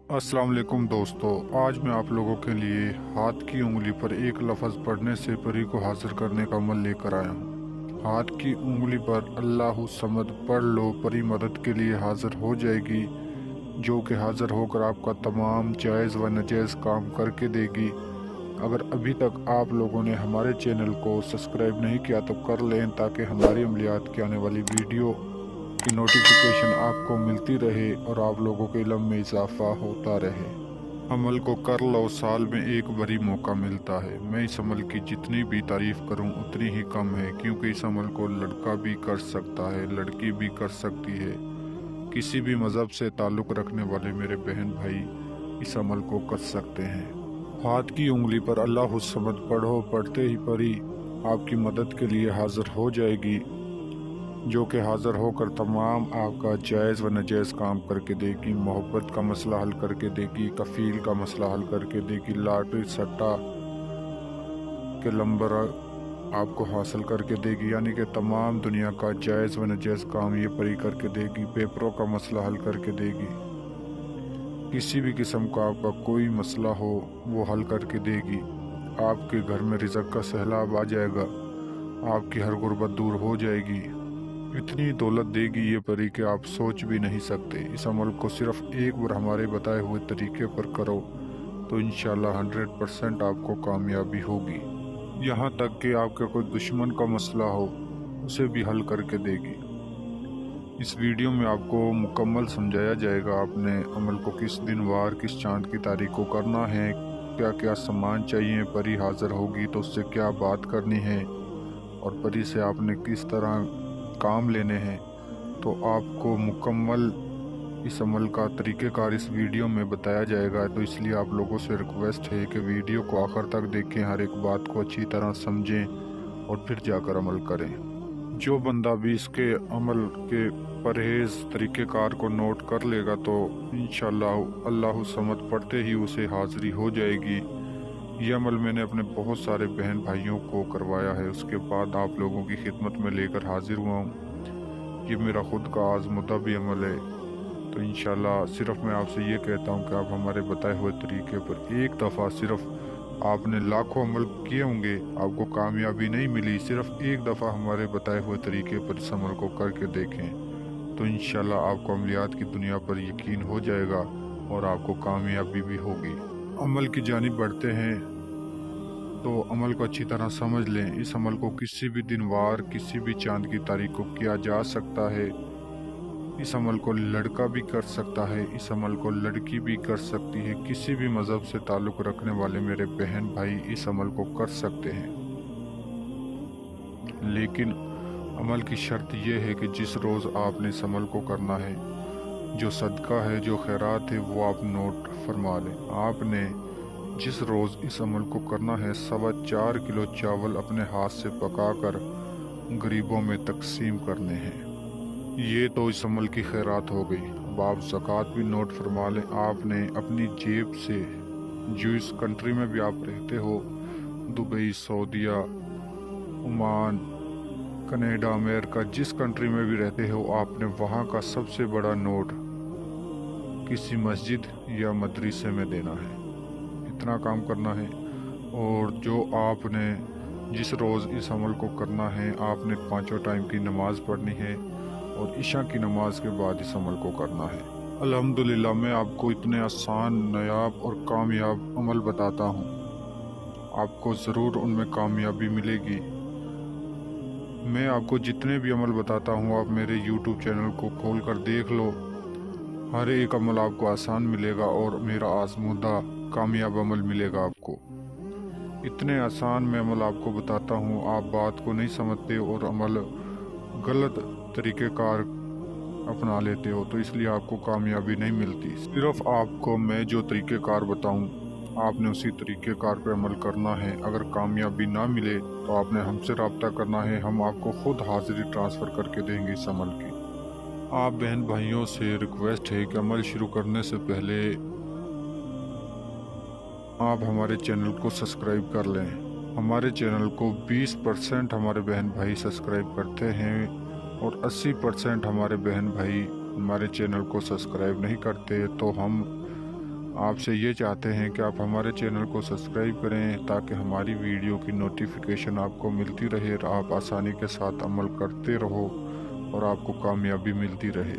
अस्सलाम वालेकुम दोस्तों, आज मैं आप लोगों के लिए हाथ की उंगली पर एक लफ्ज़ पढ़ने से परी को हाजिर करने का अमल लेकर आया हूँ। हाथ की उंगली पर अल्लाहु समद पढ़ लो, परी मदद के लिए हाजिर हो जाएगी, जो कि हाजिर होकर आपका तमाम जायज़ व नाजायज़ काम करके देगी। अगर अभी तक आप लोगों ने हमारे चैनल को सब्सक्राइब नहीं किया तो कर लें, ताकि हमारी अमलियात की आने वाली वीडियो की नोटिफिकेशन आपको मिलती रहे और आप लोगों के इल्म में इजाफा होता रहे। अमल को कर लो, साल में एक बारी मौका मिलता है। मैं इस अमल की जितनी भी तारीफ़ करूं उतनी ही कम है, क्योंकि इस अमल को लड़का भी कर सकता है, लड़की भी कर सकती है। किसी भी मज़हब से ताल्लुक़ रखने वाले मेरे बहन भाई इस अमल को कर सकते हैं। हाथ की उंगली पर अल्लाहु समद पढ़ो, पढ़ते ही परी आपकी मदद के लिए हाजिर हो जाएगी, जो कि हाज़िर होकर तमाम आपका जायज़ व नाजायज़ काम करके देगी। मोहब्बत का मसला हल करके देगी, कफ़ील का मसला हल करके देगी, लॉटरी सट्टा के नंबर आपको हासिल करके देगी, यानी कि तमाम दुनिया का जायज़ व नाजायज़ काम ये परी करके देगी। पेपरों का मसला हल करके देगी, किसी भी किस्म का आपका कोई मसला हो वो हल करके देगी। आपके घर में रिज़्क़ का सैलाब आ जाएगा, आपकी हर गुर्बत दूर हो जाएगी। इतनी दौलत देगी ये परी कि आप सोच भी नहीं सकते। इस अमल को सिर्फ एक बार हमारे बताए हुए तरीके पर करो तो इंशाल्लाह 100% आपको कामयाबी होगी। यहाँ तक कि आपके कोई दुश्मन का मसला हो उसे भी हल करके देगी। इस वीडियो में आपको मुकम्मल समझाया जाएगा आपने अमल को किस दिन वार किस चांद की तारीख को करना है, क्या क्या सामान चाहिए, परी हाज़िर होगी तो उससे क्या बात करनी है और परी से आपने किस तरह काम लेने हैं। तो आपको मुकम्मल इस अमल का तरीक़ेकार इस वीडियो में बताया जाएगा। तो इसलिए आप लोगों से रिक्वेस्ट है कि वीडियो को आखिर तक देखें, हर एक बात को अच्छी तरह समझें और फिर जाकर अमल करें। जो बंदा भी इसके अमल के परहेज़ तरीक़ेकार को नोट कर लेगा तो इंशाअल्लाह अल्लाहु समद पढ़ते ही उसे हाज़िरी हो जाएगी। ये अमल मैंने अपने बहुत सारे बहन भाइयों को करवाया है, उसके बाद आप लोगों की खिदमत में लेकर हाजिर हुआ हूँ। ये मेरा ख़ुद का आज़मुदा भी अमल है। तो इंशाल्लाह सिर्फ़ मैं आपसे ये कहता हूँ कि आप हमारे बताए हुए तरीके पर एक दफ़ा, सिर्फ़ आपने लाखों अमल किए होंगे, आपको कामयाबी नहीं मिली, सिर्फ़ एक दफ़ा हमारे बताए हुए तरीके पर इस अमल को करके देखें तो इंशाल्लाह आपको अमलियात की दुनिया पर यकीन हो जाएगा और आपको कामयाबी भी होगी। अमल की जानिब बढ़ते हैं तो अमल को अच्छी तरह समझ लें। इस अमल को किसी भी दिन वार किसी भी चांद की तारीख को किया जा सकता है। इस अमल को लड़का भी कर सकता है, इस अमल को लड़की भी कर सकती है। किसी भी मज़हब से ताल्लुक़ रखने वाले मेरे बहन भाई इस अमल को कर सकते हैं, लेकिन अमल की शर्त यह है कि जिस रोज़ आपने इस अमल को करना है, जो सदका है, जो खैरात है, वो आप नोट फरमा लें। आपने जिस रोज़ इस अमल को करना है, 4.25 किलो चावल अपने हाथ से पकाकर गरीबों में तकसीम करने हैं। ये तो इस अमल की खैरात हो गई। अब आप ज़कात भी नोट फरमा लें। आपने अपनी जेब से, जो इस कंट्री में भी आप रहते हो, दुबई, सऊदीया, ओमान, कनाडा, अमेरिका, जिस कंट्री में भी रहते हो, आपने वहाँ का सबसे बड़ा नोट किसी मस्जिद या मदरसे में देना है। इतना काम करना है। और जो आपने जिस रोज़ इस अमल को करना है, आपने 5 टाइम की नमाज़ पढ़नी है और इशा की नमाज के बाद इस अमल को करना है। अल्हम्दुलिल्लाह मैं आपको इतने आसान, नायाब और कामयाब अमल बताता हूँ, आपको ज़रूर उनमें कामयाबी मिलेगी। मैं आपको जितने भी अमल बताता हूँ, आप मेरे YouTube चैनल को खोल कर देख लो, हर एक अमल आपको आसान मिलेगा और मेरा आज़मूदा कामयाब अमल मिलेगा आपको। इतने आसान मैं अमल आपको बताता हूँ, आप बात को नहीं समझते और अमल गलत तरीक़ेकार अपना लेते हो, तो इसलिए आपको कामयाबी नहीं मिलती। सिर्फ़ आपको मैं जो तरीक़ेकार बताऊँ, आपने उसी तरीक़ेकार पे अमल करना है। अगर कामयाबी ना मिले तो आपने हमसे रब्ता करना है, हम आपको ख़ुद हाज़िरी ट्रांसफ़र करके देंगे इस अमल की। आप बहन भाइयों से रिक्वेस्ट है कि अमल शुरू करने से पहले आप हमारे चैनल को सब्सक्राइब कर लें। हमारे चैनल को 20% हमारे बहन भाई सब्सक्राइब करते हैं और 80% हमारे बहन भाई हमारे चैनल को सब्सक्राइब नहीं करते। तो हम آپ سے یہ چاہتے ہیں کہ آپ ہمارے چینل کو سبسکرائب کریں تاکہ ہماری ویڈیو کی نوٹیفیکیشن آپ کو ملتی رہے اور آپ آسانی کے ساتھ عمل کرتے رہو اور آپ کو کامیابی ملتی رہے۔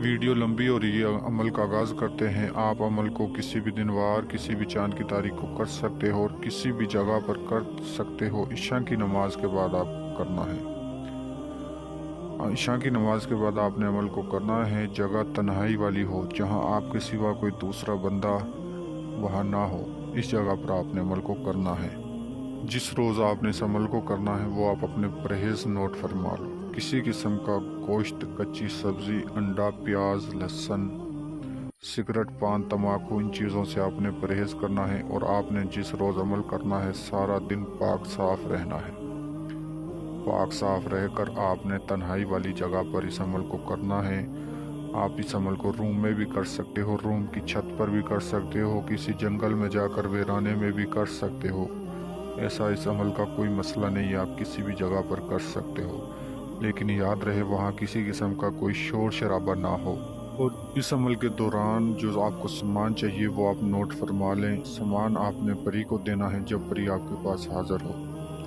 ویڈیو لمبی ہو رہی ہے، عمل کا آغاز کرتے ہیں۔ آپ عمل کو کسی بھی دن وار کسی بھی چاند کی تاریخ کو کر سکتے ہو اور کسی بھی جگہ پر کر سکتے ہو۔ عشاء کی نماز کے بعد آپ کرنا ہے۔ عشاء کی نماز کے بعد آپ نے عمل کو کرنا ہے۔ جگہ تنہائی والی ہو، جہاں آپ کے سوا کوئی دوسرا بندہ وہاں نہ ہو، اس جگہ پر آپ نے عمل کو کرنا ہے۔ جس روز آپ نے اس عمل کو کرنا ہے وہ آپ اپنے پرہیز نوٹ فرما لو۔ کسی قسم کا گوشت، کچی سبزی، انڈا، پیاز، لہسن، سگریٹ، پان، تمباکو، ان چیزوں سے آپ نے پرہیز کرنا ہے اور آپ نے جس روز عمل کرنا ہے سارا دن پاک صاف رہنا ہے۔ پاک صاف رہ کر آپ نے تنہائی والی جگہ پر اس عمل کو کرنا ہے۔ آپ اس عمل کو روم میں بھی کر سکتے ہو، روم کی چھت پر بھی کر سکتے ہو، کسی جنگل میں جا کر ویرانے میں بھی کر سکتے ہو۔ ایسا اس عمل کا کوئی مسئلہ نہیں ہے، آپ کسی بھی جگہ پر کر سکتے ہو، لیکن یاد رہے وہاں کسی قسم کا کوئی شور شرابہ نہ ہو۔ اور اس عمل کے دوران جو آپ کو سامان چاہیے وہ آپ نوٹ فرما لیں۔ سامان آپ نے پری کو دینا ہے جب پری آپ کے پاس حاضر ہو۔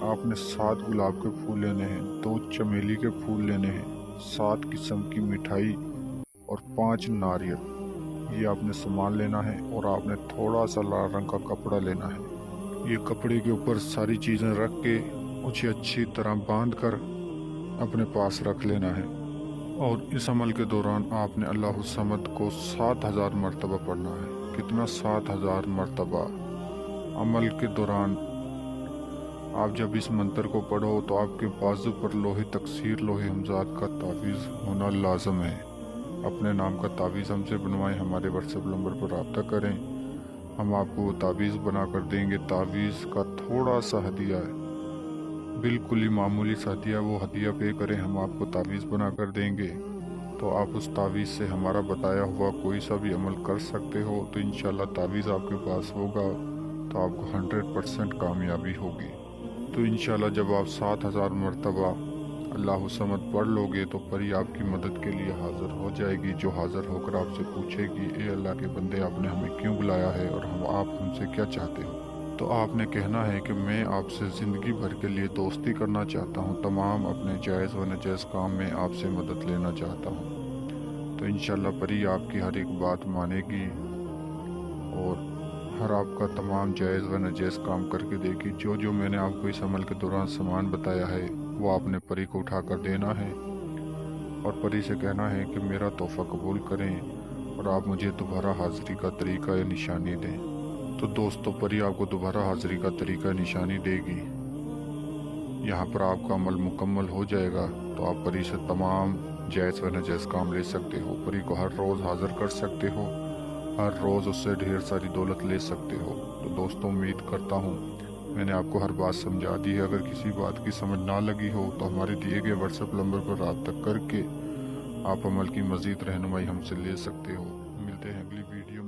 آپ نے 7 گلاب کے پھول لینے ہیں، 2 چمیلی کے پھول لینے ہیں، 7 قسم کی مٹھائی اور 5 ناریل، یہ آپ نے سامان لینا ہے۔ اور آپ نے تھوڑا سا لال رنگ کا کپڑا لینا ہے۔ یہ کپڑے کے اوپر ساری چیزیں رکھ کے اسے اچھی طرح باندھ کر اپنے پاس رکھ لینا ہے۔ اور اس عمل کے دوران آپ نے اللہ الصمد کو 7000 مرتبہ پڑھنا ہے۔ کتنا؟ 7000 مرتبہ۔ عمل کے دوران آپ جب اس منتر کو پڑھو تو آپ کے بازو پر لوہے تکثیر، لوہے ہمزاد کا تعویذ ہونا لازم ہے۔ اپنے نام کا تعویذ ہم سے بنوائیں، ہمارے واٹس ایپ نمبر پر رابطہ کریں، ہم آپ کو وہ تعویذ بنا کر دیں گے۔ تعویذ کا تھوڑا سا ہدیہ ہے، بالکل ہی معمولی سا ہدیہ، وہ ہدیہ پے کریں، ہم آپ کو تعویذ بنا کر دیں گے۔ تو آپ اس تعویذ سے ہمارا بتایا ہوا کوئی سا بھی عمل کر سکتے ہو، تو انشاءاللہ تعویذ آپ کے پاس ہوگا تو آپ کو 100% کامیابی ہوگی۔ تو انشاءاللہ جب آپ 7000 مرتبہ اللہ الصمد پڑھ لو گے تو پری آپ کی مدد کے لیے حاضر ہو جائے گی، جو حاضر ہو کر آپ سے پوچھے گی اے اللہ کے بندے آپ نے ہمیں کیوں بلایا ہے اور آپ ہم سے کیا چاہتے ہو؟ تو آپ نے کہنا ہے کہ میں آپ سے زندگی بھر کے لیے دوستی کرنا چاہتا ہوں، تمام اپنے جائز و ناجائز کام میں آپ سے مدد لینا چاہتا ہوں۔ تو انشاءاللہ پری آپ کی ہر ایک بات مانے گی اور ہر آپ کا تمام جائز و ناجائز کام کر کے دے گی۔ جو میں نے آپ کو اس عمل کے دوران سامان بتایا ہے وہ آپ نے پری کو اٹھا کر دینا ہے اور پری سے کہنا ہے کہ میرا تحفہ قبول کریں اور آپ مجھے دوبارہ حاضری کا طریقہ یا نشانی دیں۔ تو دوستو پری آپ کو دوبارہ حاضری کا طریقہ نشانی دے گی۔ یہاں پر آپ کا عمل مکمل ہو جائے گا تو آپ پری سے تمام جائز و ناجائز کام لے سکتے ہو۔ پری کو ہر روز حاضر کر سکتے ہو، ہر روز اس سے ڈھیر ساری دولت لے سکتے ہو۔ تو دوستو امید کرتا ہوں میں نے آپ کو ہر بات سمجھا دی ہے۔ اگر کسی بات کی سمجھ نہ لگی ہو تو ہمارے دیے گئے واٹس ایپ نمبر پر رابطہ کر کے آپ عمل کی مزید رہنمائی ہم سے لے سکتے ہو۔ ملتے ہیں اگلی ویڈیو